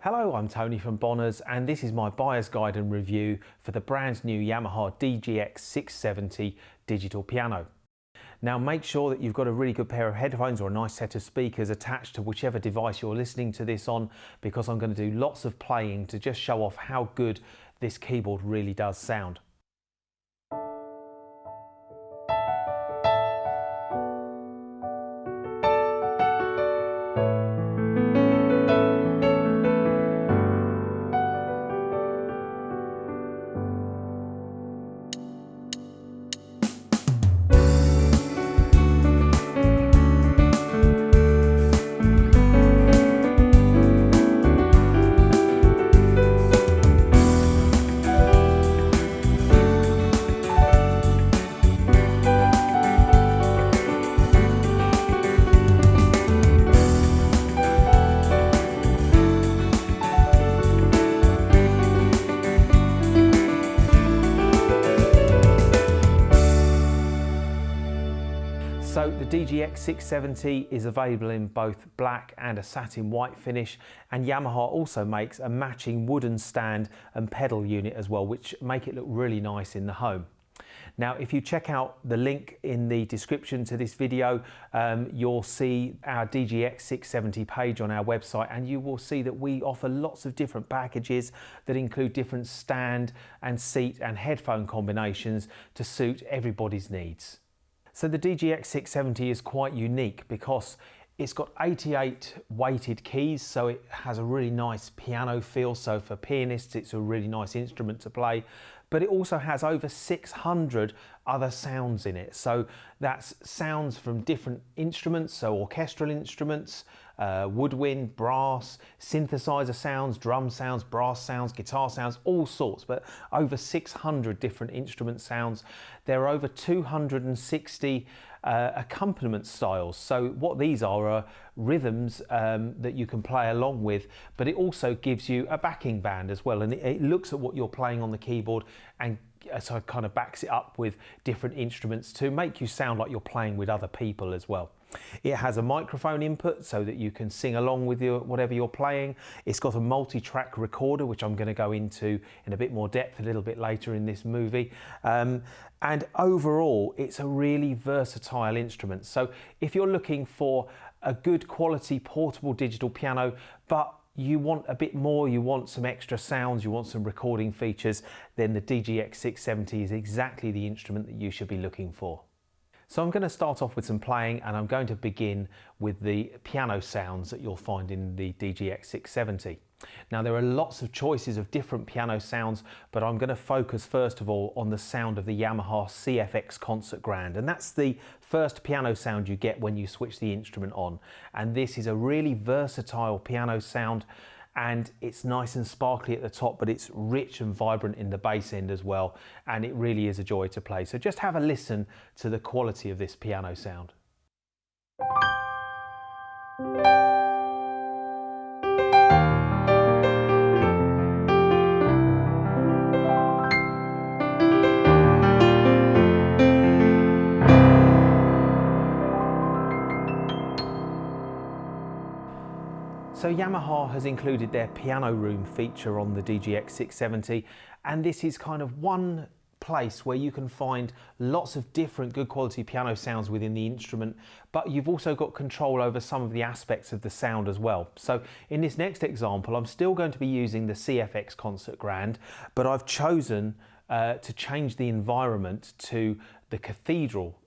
Hello, I'm Tony from Bonners and this is my buyer's guide and review for the brand new Yamaha DGX670 digital piano. Now make sure that you've got a really good pair of headphones or a nice set of speakers attached to whichever device you're listening to this on, because I'm going to do lots of playing to just show off how good this keyboard really does sound. So the DGX670 is available in both black and a satin white finish, and Yamaha also makes a matching wooden stand and pedal unit as well, which make it look really nice in the home. Now if you check out the link in the description to this video, you'll see our DGX670 page on our website, and you will see that we offer lots of different packages that include different stand and seat and headphone combinations to suit everybody's needs. So the DGX670 is quite unique because it's got 88 weighted keys, so it has a really nice piano feel. So for pianists, it's a really nice instrument to play, but it also has over 600 other sounds in it. So that's sounds from different instruments, so orchestral instruments, woodwind, brass, synthesizer sounds, drum sounds, brass sounds, guitar sounds, all sorts, but over 600 different instrument sounds. There are over 260 accompaniment styles. So what these are rhythms that you can play along with, but it also gives you a backing band as well, and it looks at what you're playing on the keyboard and so it kind of backs it up with different instruments to make you sound like you're playing with other people as well. It has a microphone input so that you can sing along with whatever you're playing. It's got a multi-track recorder, which I'm going to go into in a bit more depth a little bit later in this movie. And overall, it's a really versatile instrument. So if you're looking for a good quality portable digital piano, but you want a bit more, you want some extra sounds, you want some recording features, then the DGX670 is exactly the instrument that you should be looking for. So I'm going to start off with some playing, and I'm going to begin with the piano sounds that you'll find in the DGX670. Now there are lots of choices of different piano sounds, but I'm going to focus first of all on the sound of the Yamaha CFX Concert Grand, and that's the first piano sound you get when you switch the instrument on. And this is a really versatile piano sound, and it's nice and sparkly at the top, but it's rich and vibrant in the bass end as well, and it really is a joy to play. So just have a listen to the quality of this piano sound. So Yamaha has included their piano room feature on the DGX670, and this is kind of one place where you can find lots of different good quality piano sounds within the instrument, but you've also got control over some of the aspects of the sound as well. So in this next example, I'm still going to be using the CFX Concert Grand, but I've chosen to change the environment to the cathedral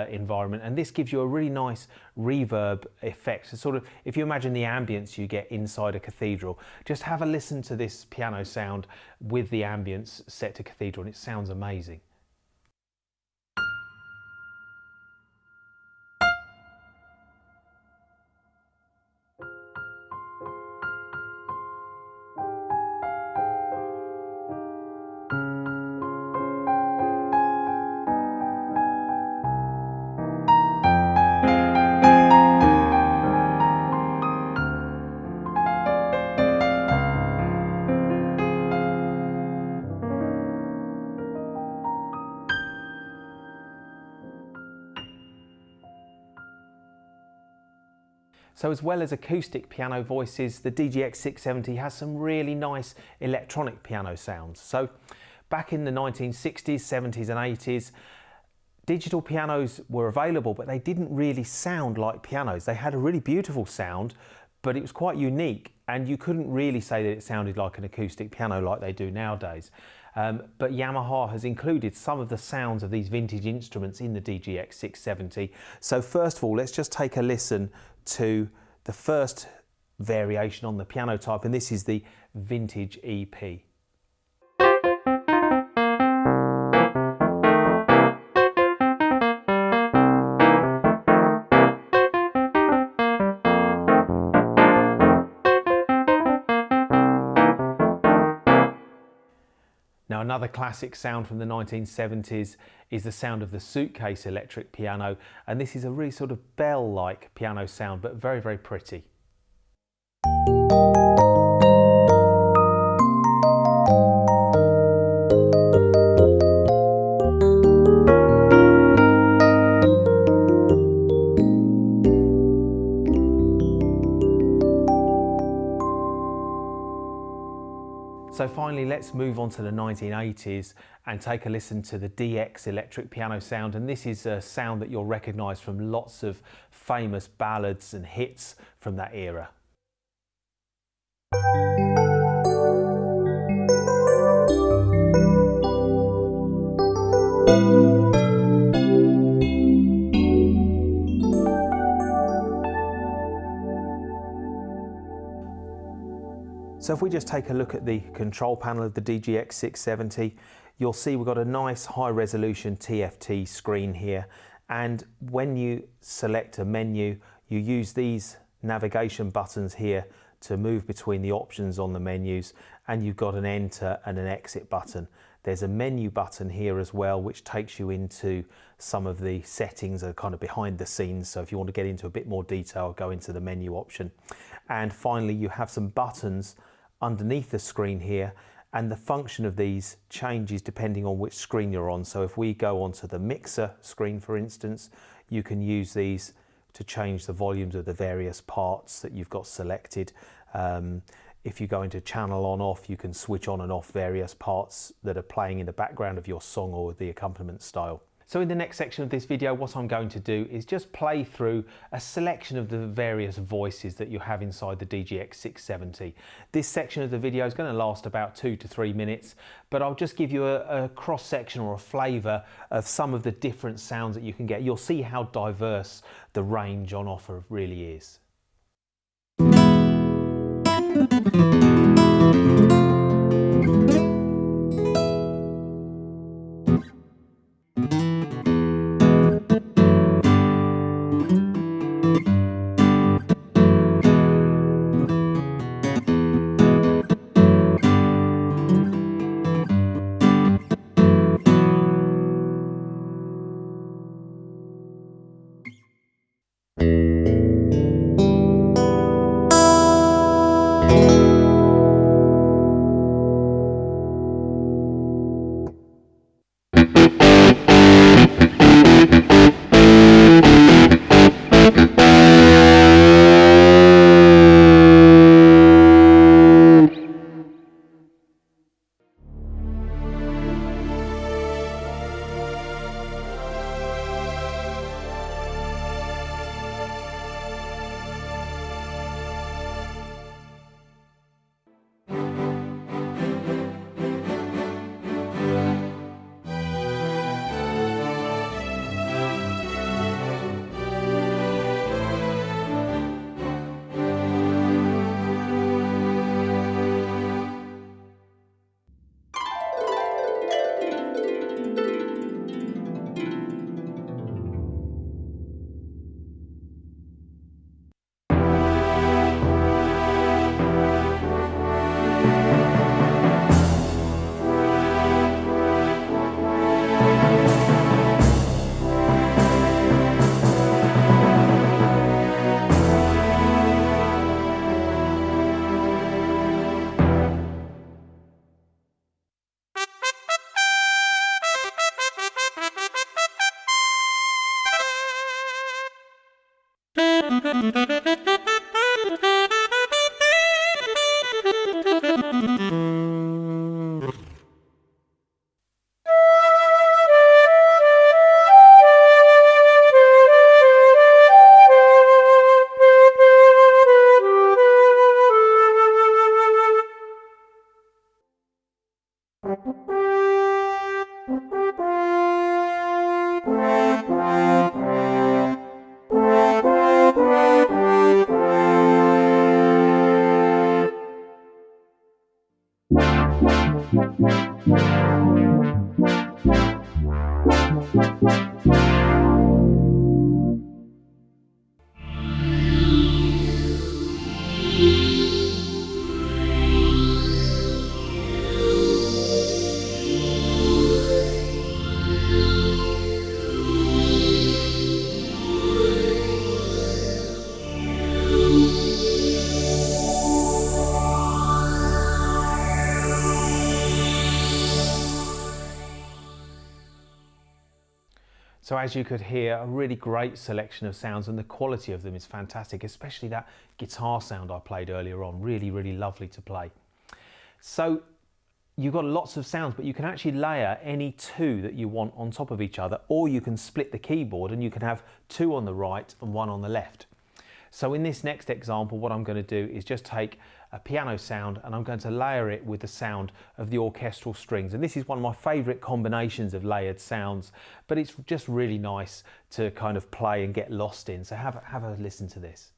environment, and this gives you a really nice reverb effect. So sort of, if you imagine the ambience you get inside a cathedral, just have a listen to this piano sound with the ambience set to cathedral, and it sounds amazing. So as well as acoustic piano voices, the DGX670 has some really nice electronic piano sounds. So back in the 1960s, 70s and 80s, digital pianos were available, but they didn't really sound like pianos. They had a really beautiful sound, but it was quite unique, and you couldn't really say that it sounded like an acoustic piano like they do nowadays. But Yamaha has included some of the sounds of these vintage instruments in the DGX670. So first of all, let's just take a listen to the first variation on the piano type, and this is the Vintage EP. Now, another classic sound from the 1970s is the sound of the suitcase electric piano, and this is a really sort of bell-like piano sound, but very, very pretty. So finally, let's move on to the 1980s and take a listen to the DX electric piano sound. And this is a sound that you'll recognise from lots of famous ballads and hits from that era. So if we just take a look at the control panel of the DGX670, you'll see we've got a nice high resolution TFT screen here. And when you select a menu, you use these navigation buttons here to move between the options on the menus, and you've got an enter and an exit button. There's a menu button here as well, which takes you into some of the settings that are kind of behind the scenes. So if you want to get into a bit more detail, go into the menu option. And finally, you have some buttons underneath the screen here, and the function of these changes depending on which screen you're on. So if we go onto the mixer screen, for instance, you can use these to change the volumes of the various parts that you've got selected. If you go into channel on off, you can switch on and off various parts that are playing in the background of your song or the accompaniment style. So in the next section of this video, what I'm going to do is just play through a selection of the various voices that you have inside the DGX670. This section of the video is going to last about 2 to 3 minutes, but I'll just give you a cross-section or a flavour of some of the different sounds that you can get. You'll see how diverse the range on offer really is. So as you could hear, a really great selection of sounds, and the quality of them is fantastic, especially that guitar sound I played earlier on. Really, really lovely to play. So you've got lots of sounds, but you can actually layer any two that you want on top of each other, or you can split the keyboard and you can have two on the right and one on the left. So in this next example, what I'm going to do is just take a piano sound and I'm going to layer it with the sound of the orchestral strings. And this is one of my favourite combinations of layered sounds, but it's just really nice to kind of play and get lost in. So have a listen to this.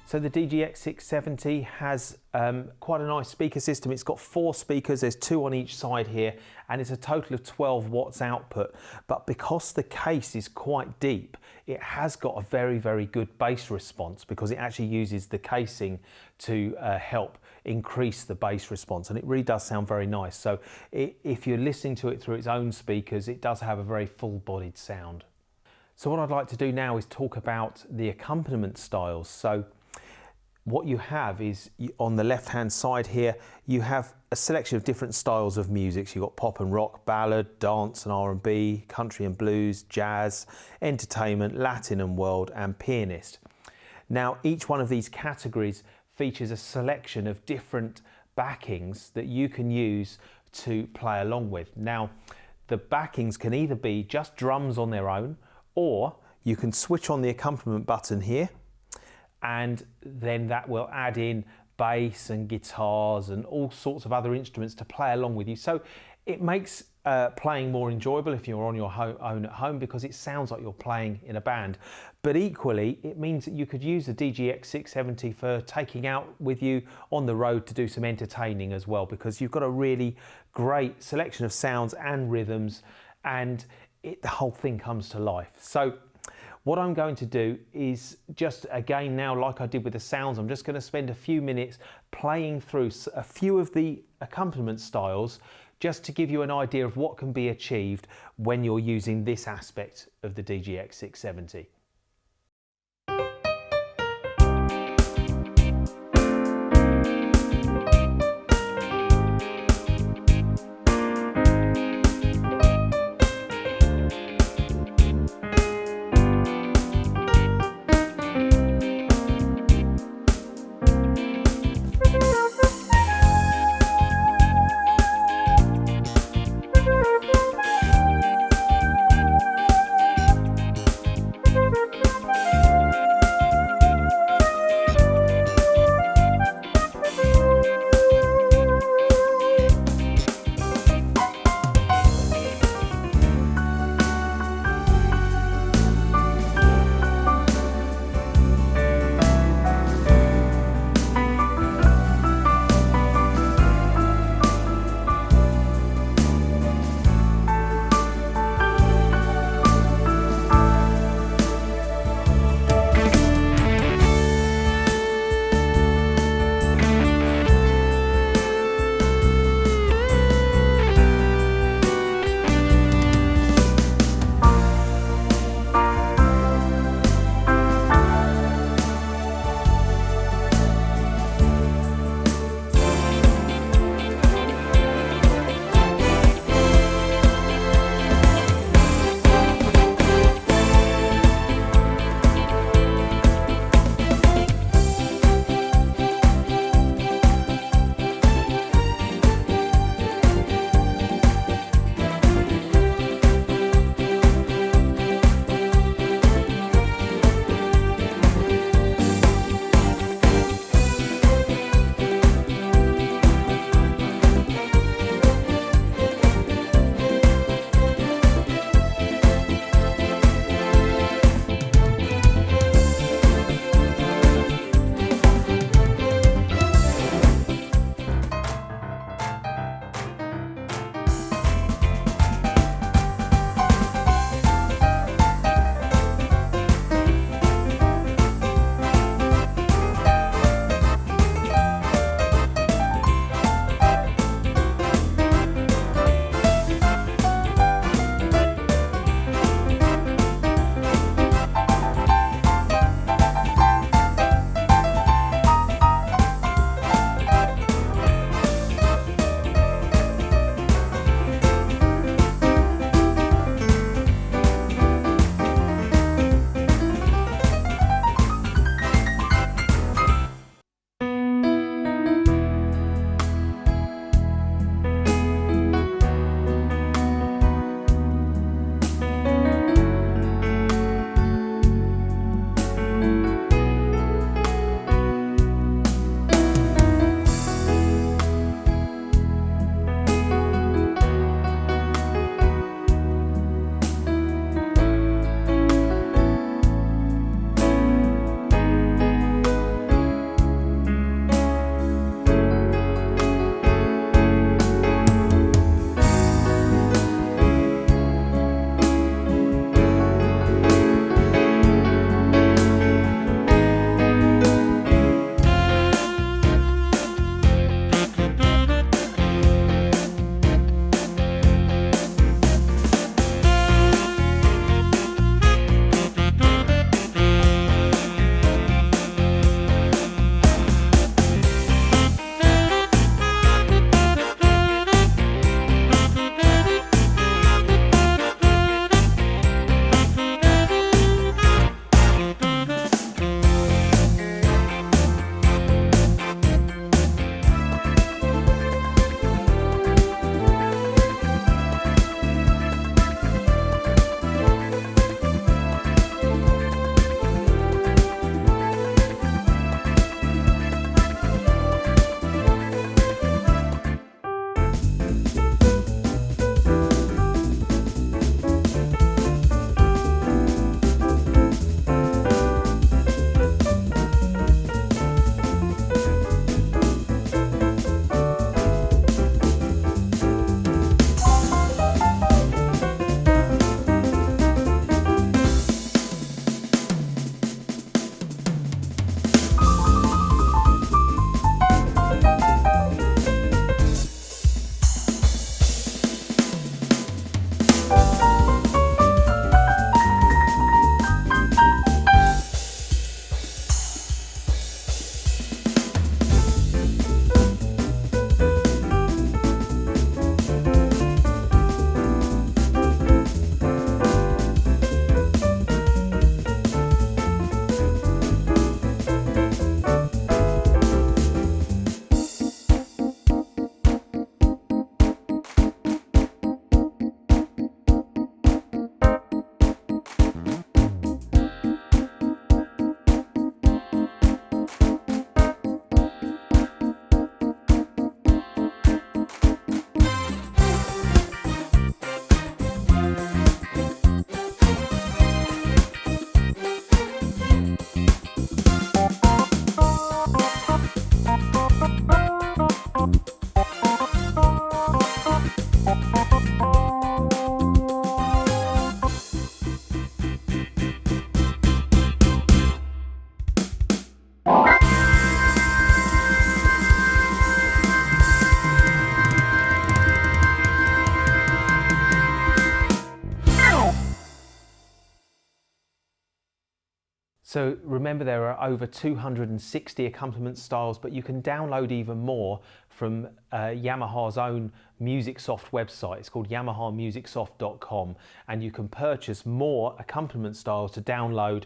So the DGX670 has quite a nice speaker system. It's got 4 speakers, there's 2 on each side here, and it's a total of 12 watts output. But because the case is quite deep, it has got a very, very good bass response because it actually uses the casing to help increase the bass response, and it really does sound very nice. So if you're listening to it through its own speakers, it does have a very full-bodied sound. So what I'd like to do now is talk about the accompaniment styles. So what you have is, on the left hand side here, you have a selection of different styles of music. So you've got pop and rock, ballad, dance and R&B, country and blues, jazz, entertainment, Latin and world, and pianist. Now each one of these categories features a selection of different backings that you can use to play along with. Now the backings can either be just drums on their own, or you can switch on the accompaniment button here, and then that will add in bass and guitars and all sorts of other instruments to play along with you. So it makes playing more enjoyable if you're on your own at home, because it sounds like you're playing in a band. But equally, it means that you could use the DGX670 for taking out with you on the road to do some entertaining as well, because you've got a really great selection of sounds and rhythms, and the whole thing comes to life. So what I'm going to do is just, again now, like I did with the sounds, I'm just going to spend a few minutes playing through a few of the accompaniment styles, just to give you an idea of what can be achieved when you're using this aspect of the DGX670. So remember, there are over 260 accompaniment styles, but you can download even more from Yamaha's own MusicSoft website. It's called yamahamusicsoft.com, and you can purchase more accompaniment styles to download.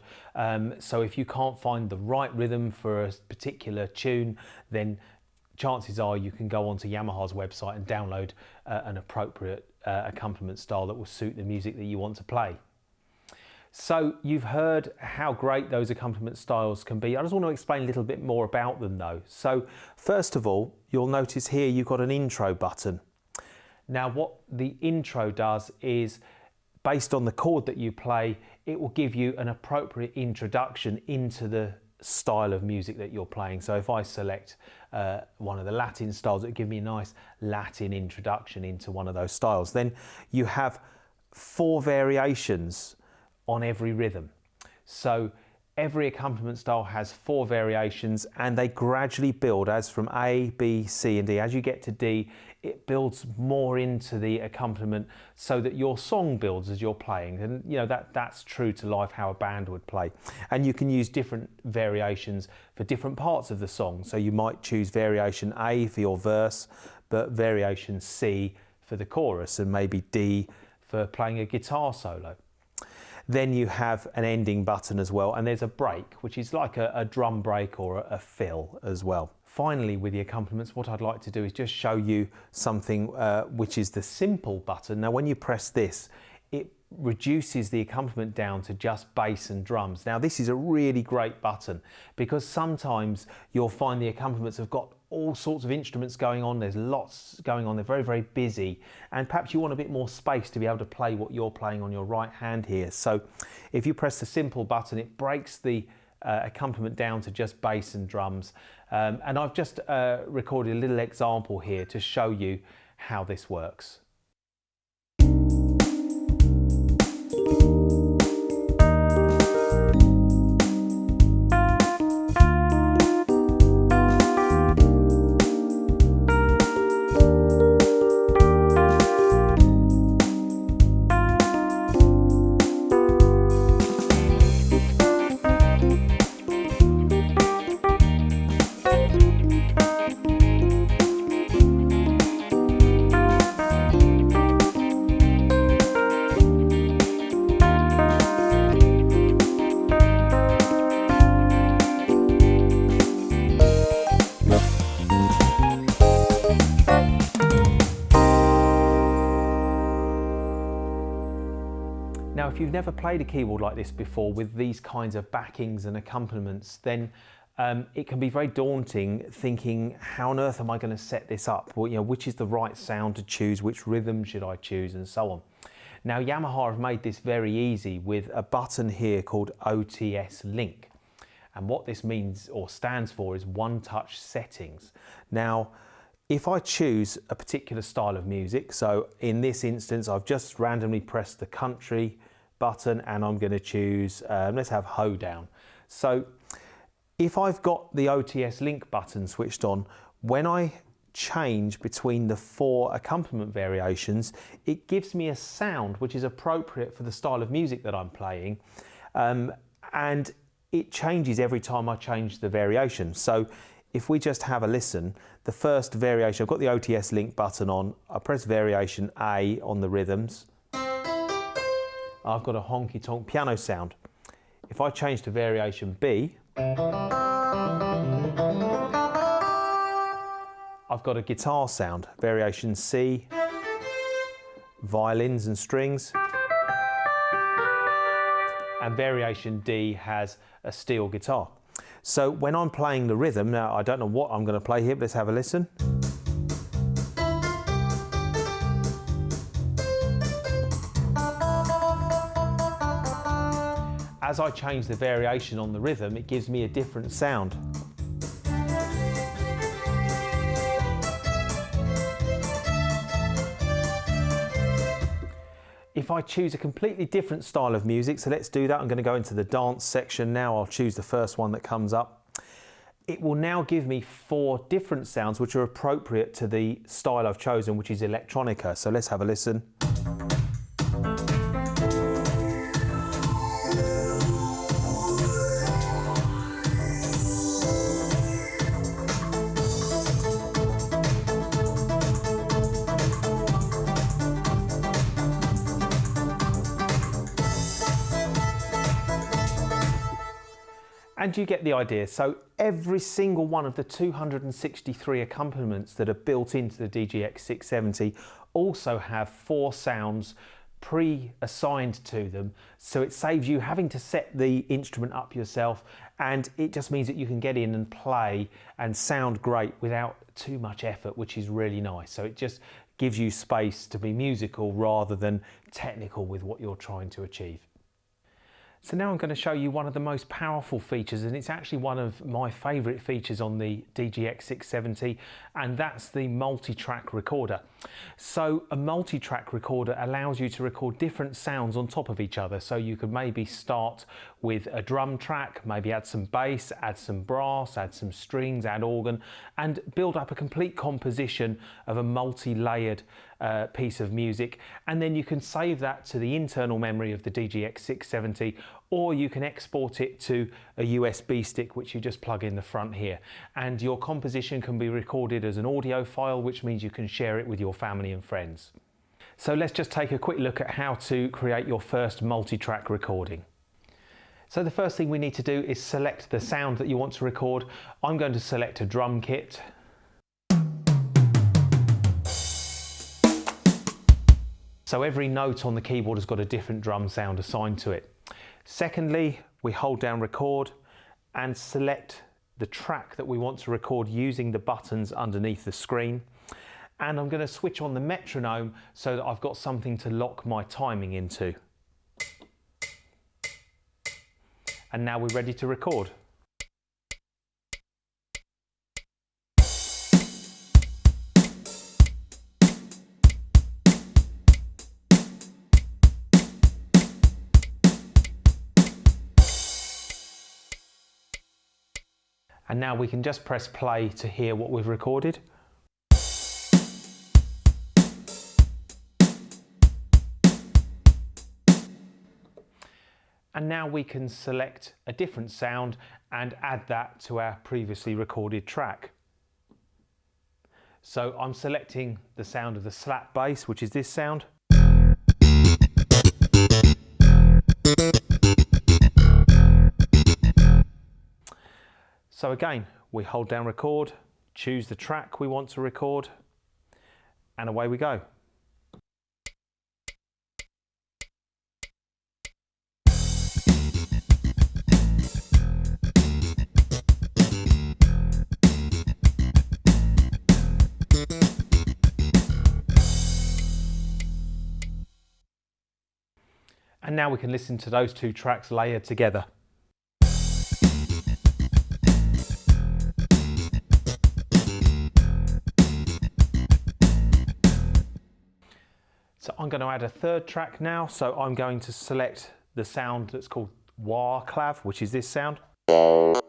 So if you can't find the right rhythm for a particular tune, then chances are you can go onto Yamaha's website and download an appropriate accompaniment style that will suit the music that you want to play. So you've heard how great those accompaniment styles can be. I just want to explain a little bit more about them though. So first of all, you'll notice here you've got an intro button. Now what the intro does is, based on the chord that you play, it will give you an appropriate introduction into the style of music that you're playing. So if I select one of the Latin styles, it'll give me a nice Latin introduction into one of those styles. Then you have 4 variations on every rhythm. So every accompaniment style has 4 variations, and they gradually build as from A, B, C and D. As you get to D, it builds more into the accompaniment so that your song builds as you're playing. And you know, that's true to life how a band would play. And you can use different variations for different parts of the song. So you might choose variation A for your verse, but variation C for the chorus, and maybe D for playing a guitar solo. Then you have an ending button as well, and there's a break, which is like a drum break or a fill as well. Finally, with the accompaniments, what I'd like to do is just show you something which is the simple button. Now when you press this, it reduces the accompaniment down to just bass and drums. Now this is a really great button, because sometimes you'll find the accompaniments have got all sorts of instruments going on, there's lots going on, they're very, very busy, and perhaps you want a bit more space to be able to play what you're playing on your right hand here. So if you press the simple button, it breaks the accompaniment down to just bass and drums. And I've just recorded a little example here to show you how this works. Now, if you've never played a keyboard like this before with these kinds of backings and accompaniments, then it can be very daunting thinking, how on earth am I going to set this up? Well, you know, which is the right sound to choose, which rhythm should I choose, and so on. Now, Yamaha have made this very easy with a button here called OTS Link. And what this means or stands for is One Touch Settings. Now, if I choose a particular style of music, so in this instance, I've just randomly pressed the country button and I'm going to choose, let's have Hoedown. So if I've got the OTS Link button switched on, when I change between the 4 accompaniment variations, it gives me a sound which is appropriate for the style of music that I'm playing. And it changes every time I change the variation. So if we just have a listen, the first variation, I've got the OTS Link button on, I press variation A on the rhythms, I've got a honky-tonk piano sound. If I change to variation B, I've got a guitar sound. Variation C, violins and strings, and variation D has a steel guitar. So when I'm playing the rhythm, now I don't know what I'm going to play here, but let's have a listen. As I change the variation on the rhythm, it gives me a different sound. If I choose a completely different style of music, so let's do that. I'm going to go into the dance section now. I'll choose the first one that comes up. It will now give me 4 different sounds which are appropriate to the style I've chosen, which is electronica. So let's have a listen. And you get the idea. So every single one of the 263 accompaniments that are built into the DGX670 also have 4 sounds pre-assigned to them, so it saves you having to set the instrument up yourself, and it just means that you can get in and play and sound great without too much effort, which is really nice. So it just gives you space to be musical rather than technical with what you're trying to achieve. So now I'm going to show you one of the most powerful features, and it's actually one of my favourite features on the DGX670, and that's the multi-track recorder. So a multi-track recorder allows you to record different sounds on top of each other. So you could maybe start with a drum track, maybe add some bass, add some brass, add some strings, add organ, and build up a complete composition of a multi-layered piece of music. And then you can save that to the internal memory of the DGX670, or you can export it to a USB stick, which you just plug in the front here. And your composition can be recorded as an audio file, which means you can share it with your family and friends. So let's just take a quick look at how to create your first multi-track recording. So the first thing we need to do is select the sound that you want to record. I'm going to select a drum kit. So every note on the keyboard has got a different drum sound assigned to it. Secondly, we hold down record and select the track that we want to record using the buttons underneath the screen. And I'm going to switch on the metronome so that I've got something to lock my timing into. And now we're ready to record. And now we can just press play to hear what we've recorded. And now we can select a different sound and add that to our previously recorded track. So I'm selecting the sound of the slap bass, which is this sound. So again, we hold down record, choose the track we want to record, and away we go. And now we can listen to those two tracks layered together. So I'm going to add a third track now, so I'm going to select the sound that's called wah clav, which is this sound. And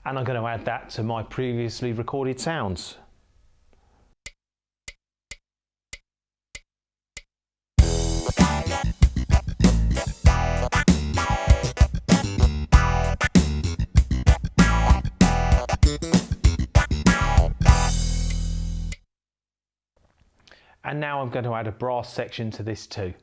I'm going to add that to my previously recorded sounds. And now I'm going to add a brass section to this too.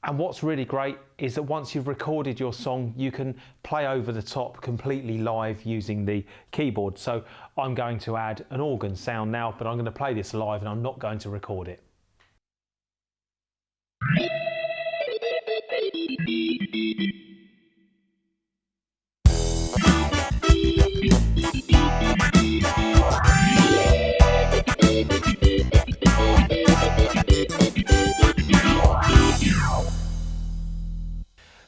And what's really great is that once you've recorded your song, you can play over the top completely live using the keyboard. So I'm going to add an organ sound now, but I'm going to play this live and I'm not going to record it.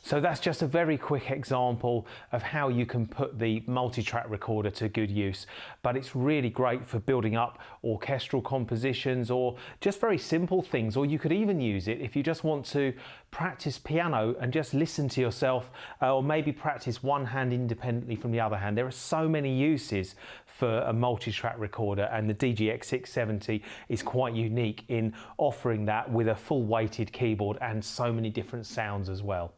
So that's just a very quick example of how you can put the multi-track recorder to good use, but it's really great for building up orchestral compositions or just very simple things, or you could even use it if you just want to practice piano and just listen to yourself, or maybe practice one hand independently from the other hand. There are so many uses for a multi-track recorder, and the DGX670 is quite unique in offering that with a full weighted keyboard and so many different sounds as well.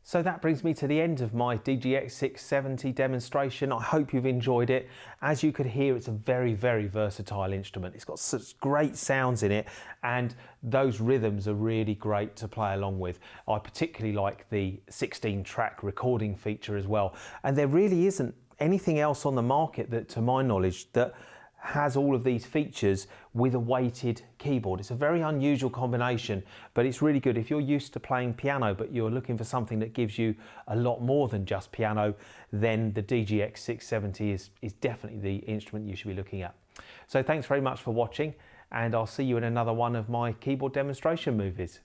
So that brings me to the end of my DGX670 demonstration. I hope you've enjoyed it. As you could hear, it's a very, very versatile instrument. It's got such great sounds in it, and those rhythms are really great to play along with. I particularly like the 16-track recording feature as well. And there really isn't anything else on the market that, to my knowledge, that has all of these features with a weighted keyboard. It's a very unusual combination, but it's really good. If you're used to playing piano, but you're looking for something that gives you a lot more than just piano, then the DGX670 is definitely the instrument you should be looking at. So thanks very much for watching, and I'll see you in another one of my keyboard demonstration movies.